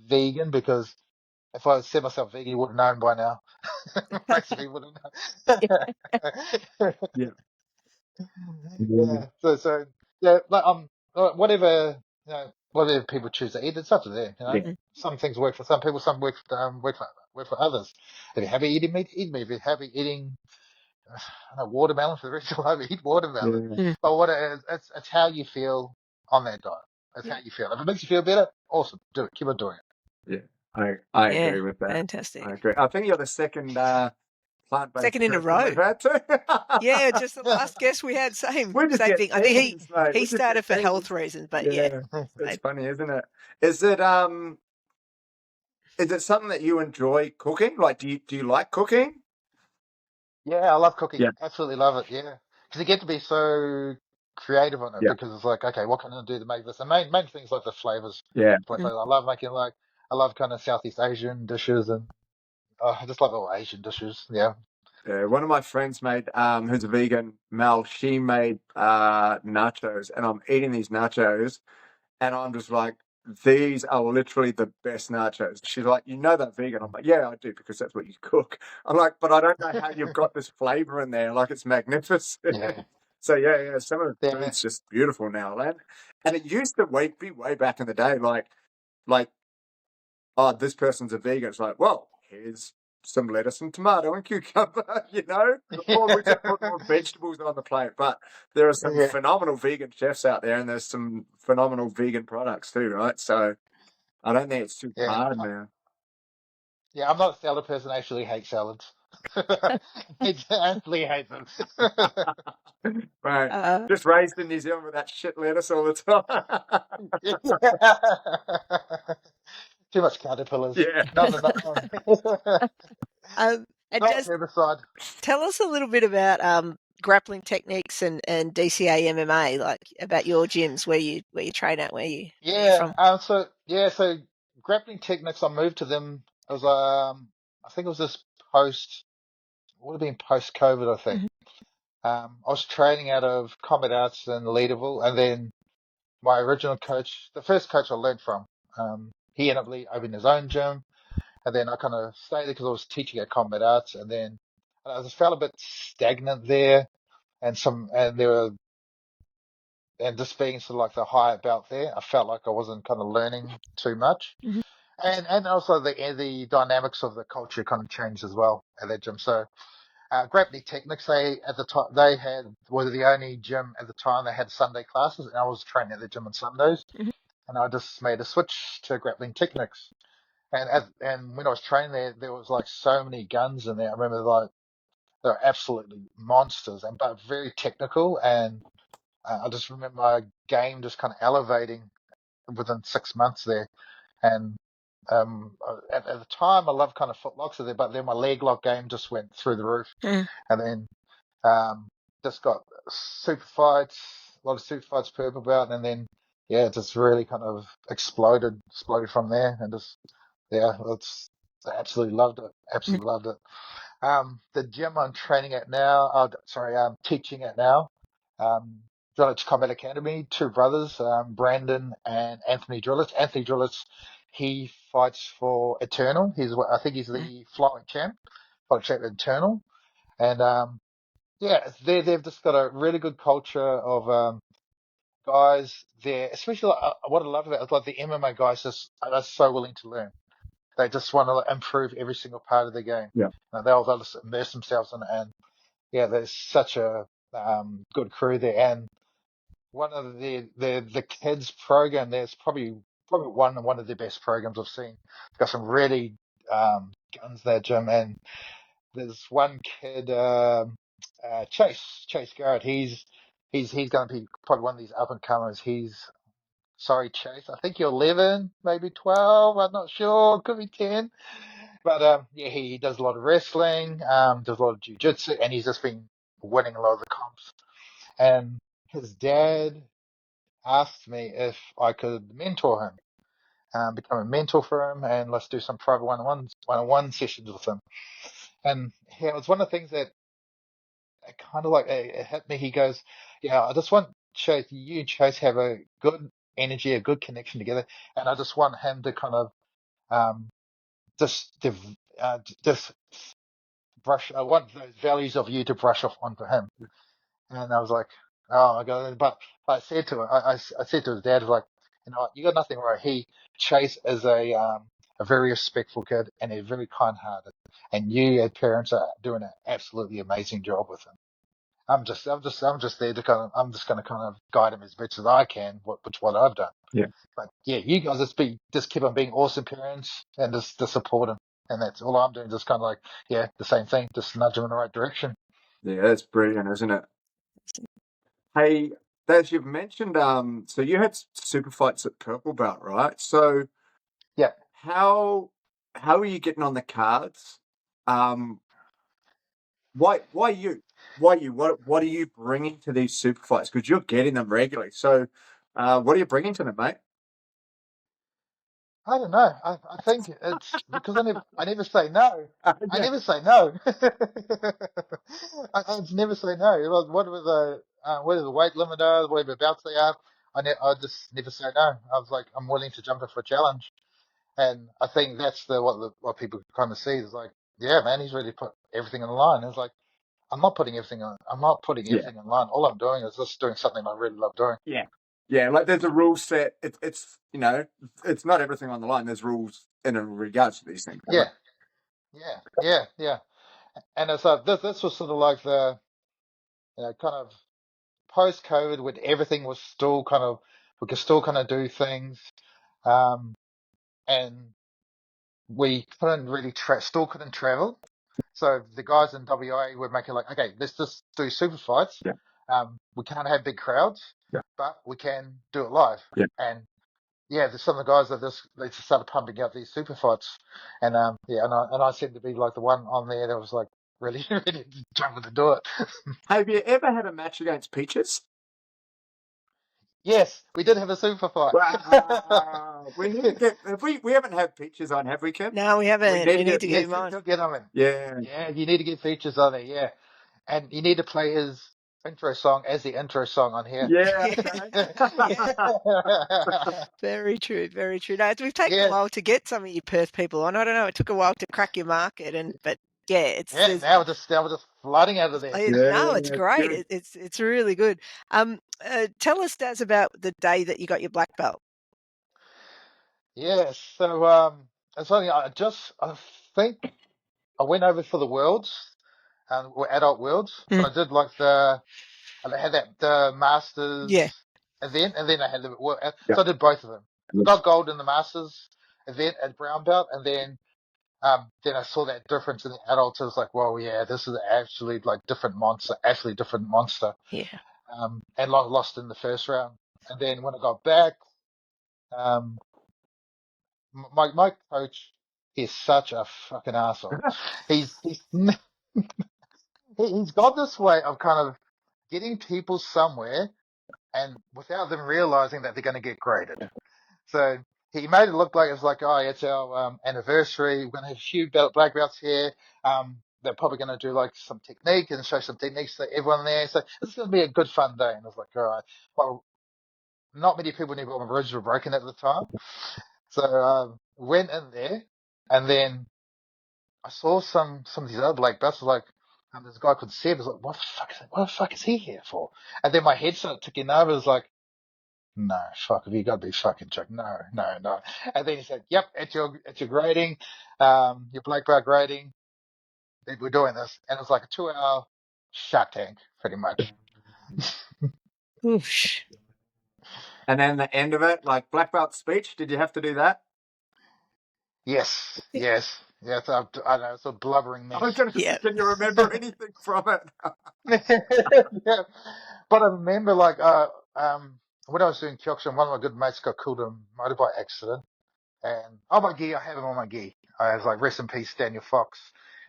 vegan, because if I said myself vegan, you would have known by now. Most of you would have known. Yeah. Yeah. So yeah, like whatever people choose to eat, it's up to them. Yeah. Some things work for some people, some work for others. If you're happy eating meat, eat meat. If you're happy eating watermelon for the rest of your life, eat watermelon. Yeah. But what it is, it's how you feel on that diet. It's how you feel. If it makes you feel better, awesome. Do it. Keep on doing it. Yeah. I agree with that. Fantastic. I agree. I think you're the second plant-based Second in a person row. we've had too. Yeah, just the last guest we had, same We just get thing. I think teams, mate. he started for health reasons, but yeah. It's funny, isn't it? Is it something that you enjoy cooking? Like, do you like cooking? Yeah, I love cooking. Yeah. Absolutely love it. Yeah, because you get to be so creative on it Yeah. because it's like, okay, what can I do to make this? And main things like the flavors. Yeah. Like, I love making I love kind of Southeast Asian dishes and I just love all Asian dishes. Yeah. Yeah, one of my friends made, who's a vegan, Mel, she made nachos, and I'm eating these nachos, and I'm just like, these are literally the best nachos. She's like, you know they're vegan. I'm like, yeah, I do, because that's what you cook. I'm like, but I don't know how you've got this flavor in there. Like, it's magnificent. Yeah. So yeah, some of the Yeah. food's just beautiful now, man. And it used to be way back in the day, like, oh, this person's a vegan. It's like, well, here's some lettuce and tomato and cucumber, or we just put more vegetables on the plate. But there are some Yeah. phenomenal vegan chefs out there, and there's some phenomenal vegan products too, right? So I don't think it's too Yeah. hard now. Yeah, I'm not a salad person. I actually hate salads. I absolutely hate them. Right. Uh, Just raised in New Zealand with that shit lettuce all the time. Too much caterpillars. Yeah. Not enough. and Not just herbicide. tell us a little bit about grappling techniques and DCA MMA, like about your gyms, where you train at, where you're Yeah. from. So grappling techniques. I moved to them. It was I think it was this would have been post COVID. I think. Mhm. I was training out of Combat Arts in Leederville, and then my original coach, the first coach I learned from, he ended up opening his own gym, and then I kind of stayed there because I was teaching at Combat Arts, and then I just felt a bit stagnant there, and just being sort of like the higher belt there, I felt like I wasn't kind of learning too much, Mhm. and also the dynamics of the culture kind of changed as well at that gym. So Grappling Technics, they at the time were the only gym at the time that had Sunday classes, and I was training at the gym on Sundays, Mhm. and I just made a switch to Grappling Technics. And when I was training there was like so many guns in there. I remember like they were absolutely monsters but very technical. And I just remember my game just kind of elevating within 6 months there. And at the time, I loved kind of footlocks there, but then my leg lock game just went through the roof. Mhm. And then just got super fights, a lot of super fights purple belt, and then yeah, it just really kind of exploded from there, and just yeah, I absolutely loved it, Mhm. absolutely loved it. The gym I'm training at now, I'm teaching at now. Drillage Combat Academy, two brothers, Brandon and Anthony Drillage. Anthony Drillage, he fights for Eternal. I think he's the flyweight champ, flyweight champ Eternal, and yeah, they've just got a really good culture of guys there, especially what I love about it is like the MMA guys are so willing to learn. They just want to improve every single part of the game. Yeah. They'll just immerse themselves in it, and yeah, there's such a good crew there. And one of the kids program there's probably one of the best programs I've seen. Got some really guns there, Jim, and there's one kid, Chase Garrett. He's going to be probably one of these up and comers. Sorry, Chase. I think you're 11, maybe 12. I'm not sure. Could be 10. But yeah, he does a lot of wrestling, does a lot of jiu-jitsu, and he's just been winning a lot of the comps. And his dad asked me if I could mentor him, become a mentor for him, and let's do some private one-on-one sessions with him. And yeah, it was one of the things that it kind of like it hit me. He goes, "Yeah, I just want Chase, you and Chase have a good energy, a good connection together, and I just want him to kind of um, just brush. I want those values of you to brush off onto him." And I was like, "Oh my God!" But I said to him, I said to his dad, I was like, "You know what? You got nothing right. Chase is a very respectful kid and a very kind-hearted, and you as parents are doing an absolutely amazing job with him. I'm just there to I'm just going to kind of guide him as much as I can, which what I've done. Yeah. But yeah, you guys just keep on being awesome parents and just support him. and that's all I'm doing. Just kind of like, yeah, the same thing, just nudge them in the right direction. Yeah, that's brilliant, isn't it? Hey, Daz, you've mentioned so you had super fights at purple belt, right? So Yeah. how are you getting on the cards? Why you? Why you? What are you bringing to these super fights? Because you're getting them regularly. So, what are you bringing to them, mate? I don't know. I think it's because I never say no. I Yeah. never say no. I never say no. Like, what are the weight limiters, whatever bouts they are, I just never say no. I was like, I'm willing to jump in for a challenge, and I think that's what people kind of see is like, yeah, man, he's really put everything on the line. It's like I'm not putting everything on. I'm not putting Yeah. everything on the line. All I'm doing is just doing something I really love doing. Yeah. Yeah, like there's a rule set. It's it's not everything on the line. There's rules in regards to these things. Yeah, yeah. And it's like this was sort of like the kind of post COVID when everything was still kind of we could still kind of do things, um, and we couldn't really still couldn't travel. So the guys in WA were making like, okay, let's just do super fights. Yeah. We can't have big crowds, Yeah. but we can do it live. Yeah. And yeah, there's some of the guys that they just started pumping out these super fights, and and I seemed to be like the one on there that was like really really jumping to do it. Have you ever had a match against Peaches? Yes, we did have a super fight. Wow. We need to get we haven't had Peaches on, have we, Kim? No, we haven't. We need to get Yes, him on. get him in. Yeah. Yeah, you need to get features on it. Yeah, and you need to play his intro song as the intro song on here. Yeah. Very true, very true. No, we've taken a Yeah, while to get some of you Perth people on. I don't know. It took a while to crack your market, but yeah, yeah. Now we're just flooding out of there. no, it's Yeah, great. good. It's really good. Tell us, Daz, about the day that you got your black belt. Yeah, so it's only I think I went over for the worlds, or adult worlds. So I did like I had the masters Yeah, event, and then I had the Yeah. so I did both of them. I got gold in the masters event at brown belt, and then I saw that difference in the adults. I was like, well, yeah, this is actually like different monster, yeah. and lost in the first round. And then when I got back, um, my coach is such a fucking asshole. He's he's got this way of kind of getting people somewhere, and without them realizing that they're going to get graded. So he made it look like it's like, oh, it's our anniversary. We're going to have a few black belts here. They're probably going to do like some technique and show some techniques to everyone there. So it's going to be a good fun day. And I was like, all right. Well, not many people knew what my ribs were broken at the time. So went in there, and then I saw some of these other black belts. Like this guy called Seb was like, what the fuck is he here for? And then my head started ticking over. It was like, no, fuck, have you got to be fucking joking? No. And then he said, yep, it's your grading, your black belt grading. We're doing this. And it was like a 2-hour Shark Tank, pretty much. Oosh. And then the end of it, like black belt speech, did you have to do that? Yes. So I know, it's a blubbering mess. I was going to say, can you remember anything from it? Yeah. But I remember, like, when I was doing Kyokushin, one of my good mates got killed in a motorbike accident. And on my gi, I have him on my gi. I was like, rest in peace, Daniel Fox.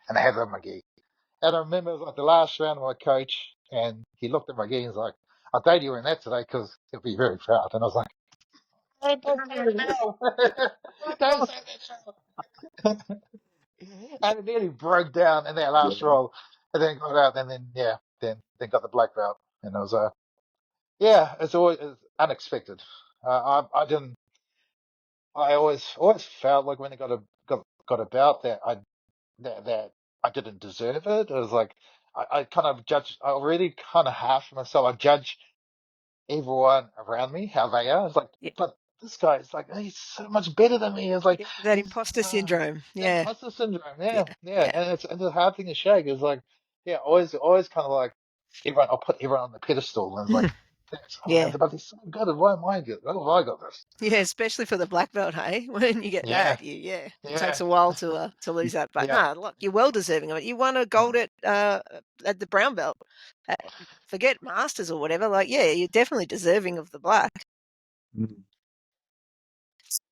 And I have it on my gi. And I remember it was like the last round of my coach, and he looked at my gi and was like, I'll date you in that today because he'll be very proud. And I was like, don't say it now. Don't say that now. And it nearly broke down in that last roll. And then got out, and then got the black belt. And it was it's always unexpected. I didn't. I always felt like when I got a belt that I didn't deserve it. It was like I kind of judge. I really kind of harsh on myself. I judge everyone around me how they are. It's like, Yeah. but this guy is like he's so much better than me. It's like That imposter syndrome. Yeah. imposter syndrome. Yeah. And it's a hard thing to shake. It's like always kind of like everyone. I'll put everyone on the pedestal, and it's like Yeah. But it's so good. Why am I good? Why have I got this? Yeah, especially for the black belt, hey? When you get Yeah, that, it takes yeah, a while to lose that. But yeah, no, look, you're well deserving of it. You won a gold at the brown belt. Uh, Forget masters or whatever. Like, yeah, you're definitely deserving of the black.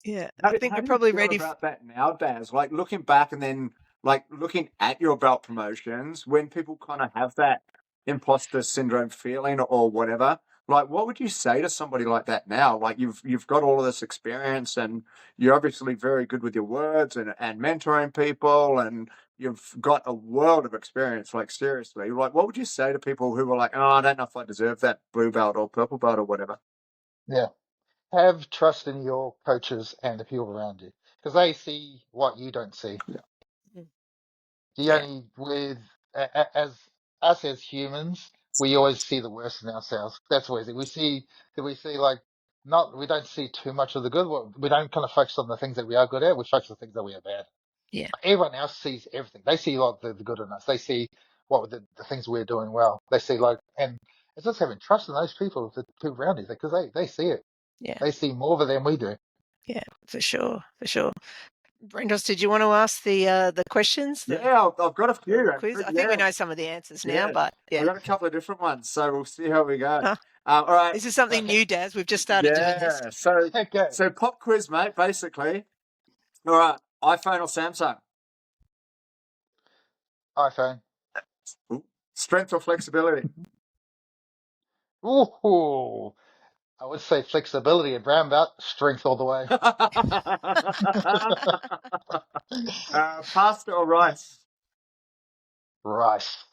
Yeah, I think How we're do you probably feel ready. about that now, Daz? Like looking back and then like looking at your belt promotions when people kind of have that imposter syndrome feeling or whatever. Like, what would you say to somebody like that now? Like, you've got all of this experience, and you're obviously very good with your words and mentoring people, and you've got a world of experience. Like, seriously, like, what would you say to people who are like, "Oh, I don't know if I deserve that blue belt or purple belt or whatever"? yeah. Have trust in your coaches and the people around you because they see what you don't see. Mm. You Yeah, only with as us as humans, we always see the worst in ourselves. That's always it. We see like not we don't see too much of the good. We don't kind of focus on the things that we are good at. We focus on the things that we are bad. yeah, Everyone else sees everything. They see like the good in us. They see what the things we're doing well. They see like and it's just having trust in those people, the people around you, because they see it. yeah, They see more of it than we do. yeah, for sure, for sure. Brendos, did you want to ask the questions, Yeah, I've got a few the quiz? actually. I think we Yeah, know some of the answers now, yeah. but I've yeah. got a couple of different ones, so we'll see how we go. Huh? All right. This is something Okay. new, Daz. We've just started doing this. Yeah. So Okay. so pop quiz, mate. Basically. All right. iPhone or Samsung? iPhone. Ooh. Strength or flexibility? Ooh. I would say flexibility and brown belt, strength all the way. Pasta or rice? Rice.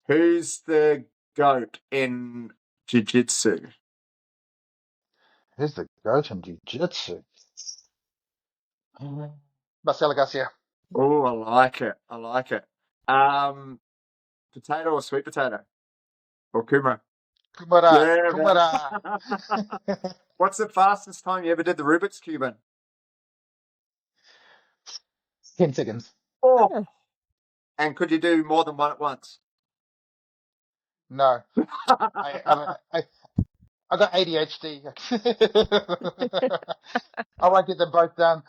Who's the goat in jiu-jitsu? Who's the goat in jiu-jitsu? Marcelo Garcia. Oh, I like it. I like it. Um, Potato or sweet potato? Or kumara? Kumara. Yeah, Kumara. man. What's the fastest time you ever did the Rubik's Cube in? 10 seconds. Oh. Oh. And could you do more than one at once? No. I got ADHD. I won't get them both done.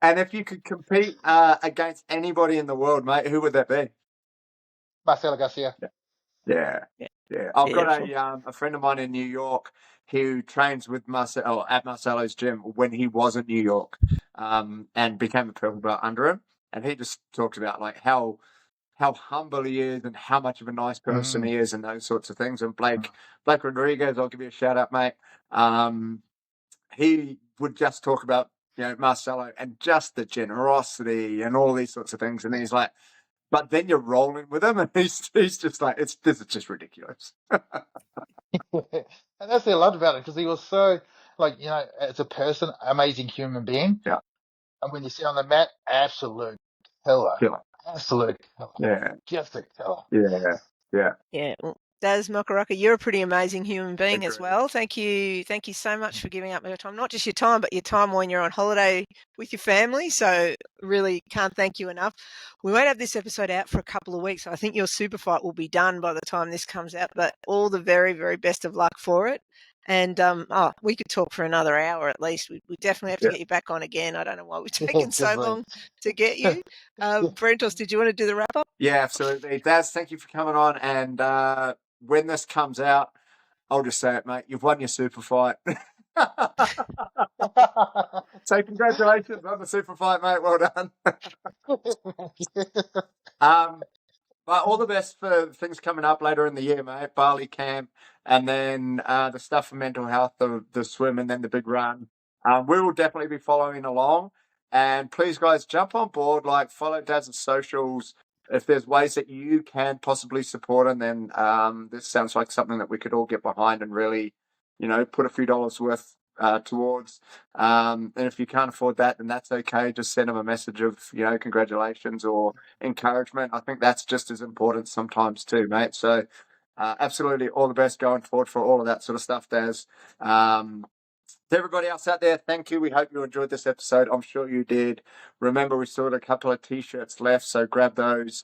And if you could compete against anybody in the world, mate, who would that be? Marcelo Garcia. Yeah, Yeah, yeah. I've got beautiful. a friend of mine in New York who trains with Marcelo at Marcelo's gym when he was in New York, and became a purple belt under him. And he just talked about like how humble he is and how much of a nice person Mm. he is and those sorts of things. And Blake Rodriguez, I'll give you a shout out, mate. He would just talk about Marcelo and just the generosity and all these sorts of things. And he's like, but then you're rolling with him, and he's just like, this is just ridiculous. And that's what I loved about it because he was so, like, as a person, amazing human being. Yeah, And when you see on the mat, absolute killer. killer. Absolute killer. Yeah, Just a killer. yeah, yeah. Yeah. Well, Daz Mokaraka, you're a pretty amazing human being as Agreed. well. Thank you so much for giving up your time. Not just your time, but your time when you're on holiday with your family. So really can't thank you enough. We won't have this episode out for a couple of weeks. So I think your super fight will be done by the time this comes out. But all the very, very best of luck for it. And we could talk for another hour at least. We definitely have to Yeah, get you back on again. I don't know why we've taken so Definitely. long to get you. Brentos, did you want to do the wrap up? yeah, absolutely. Daz, thank you for coming on. And when this comes out, I'll just say it, mate. You've won your super fight. So congratulations on the super fight, mate. Well done. But all the best for things coming up later in the year, mate. Bali camp, and then the stuff for mental health, the swim, and then the big run. We will definitely be following along. And please, guys, jump on board. Like, follow Daz's socials. If there's ways that you can possibly support him, then this sounds like something that we could all get behind and really, put a few dollars worth towards. And if you can't afford that, then that's okay. Just send him a message of, congratulations or encouragement. I think that's just as important sometimes too, mate. So absolutely all the best going forward for all of that sort of stuff, Daz. To everybody else out there, thank you. We hope you enjoyed this episode. I'm sure you did. Remember, we still had a couple of t-shirts left, so grab those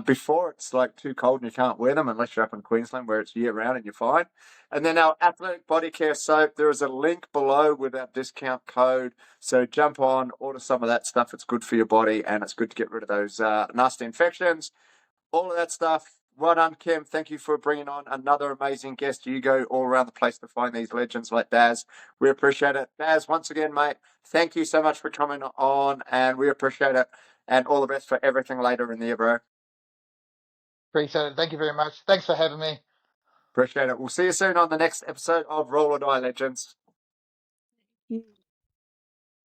before it's like too cold and you can't wear them unless you're up in Queensland where it's year round and you're fine. And then our athletic body care soap, there is a link below with our discount code. So jump on, order some of that stuff. It's good for your body and it's good to get rid of those nasty infections. All of that stuff. Well done, Kim. Thank you for bringing on another amazing guest. You go all around the place to find these legends like Daz. We appreciate it. Daz, once again, mate, thank you so much for coming on, and we appreciate it. And all the best for everything later in the year, bro. Appreciate it. Thank you very much. Thanks for having me. Appreciate it. We'll see you soon on the next episode of Roll or Die Legends.